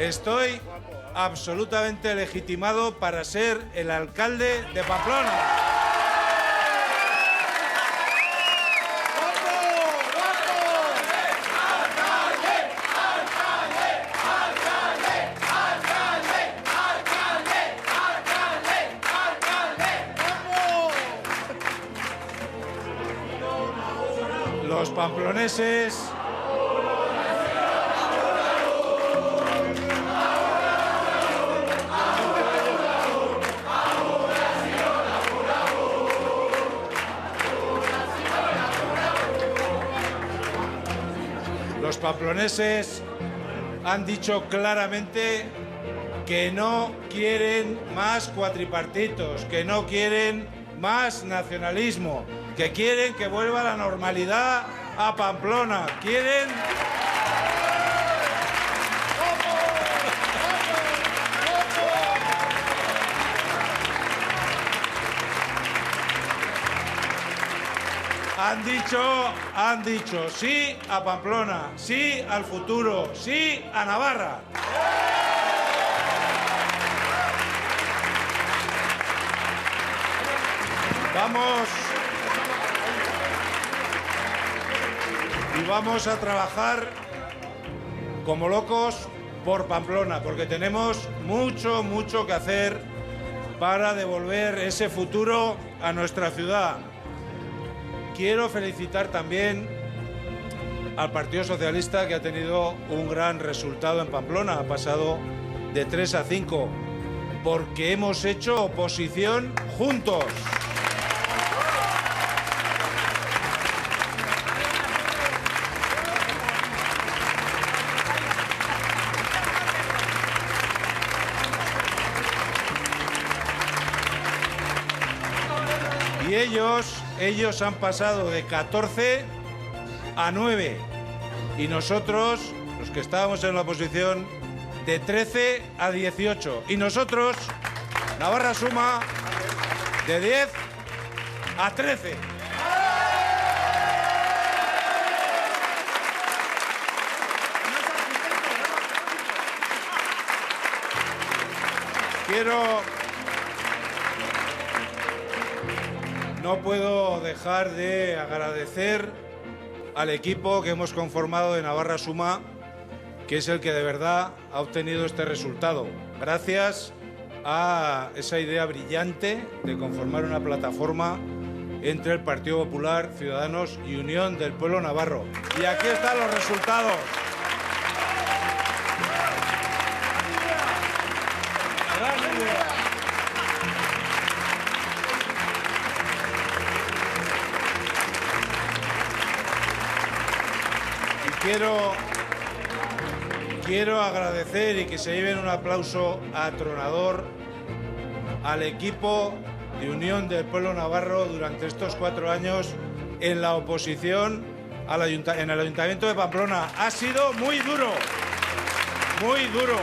Estoy absolutamente legitimado para ser el alcalde de Pamplona. Los pamploneses han dicho claramente que no quieren más cuatripartitos, que no quieren más nacionalismo, que quieren que vuelva la normalidad a Pamplona. Quieren... Han dicho sí a Pamplona, sí al futuro, sí a Navarra. Vamos a trabajar como locos por Pamplona, porque tenemos mucho que hacer para devolver ese futuro a nuestra ciudad. Quiero felicitar también al Partido Socialista, que ha tenido un gran resultado en Pamplona. Ha pasado de 3 a 5, porque hemos hecho oposición juntos. Y ellos han pasado de 14 a 9. Y nosotros, los que estábamos en la oposición, de 13 a 18. Y nosotros, Navarra Suma, de 10 a 13. No puedo dejar de agradecer al equipo que hemos conformado de Navarra Suma, que es el que de verdad ha obtenido este resultado. Gracias a esa idea brillante de conformar una plataforma entre el Partido Popular, Ciudadanos y Unión del Pueblo Navarro. Y aquí están los resultados. Gran idea. Quiero agradecer y que se lleven un aplauso atronador al equipo de Unión del Pueblo Navarro durante estos 4 años en la oposición en el Ayuntamiento de Pamplona. Ha sido muy duro, muy duro.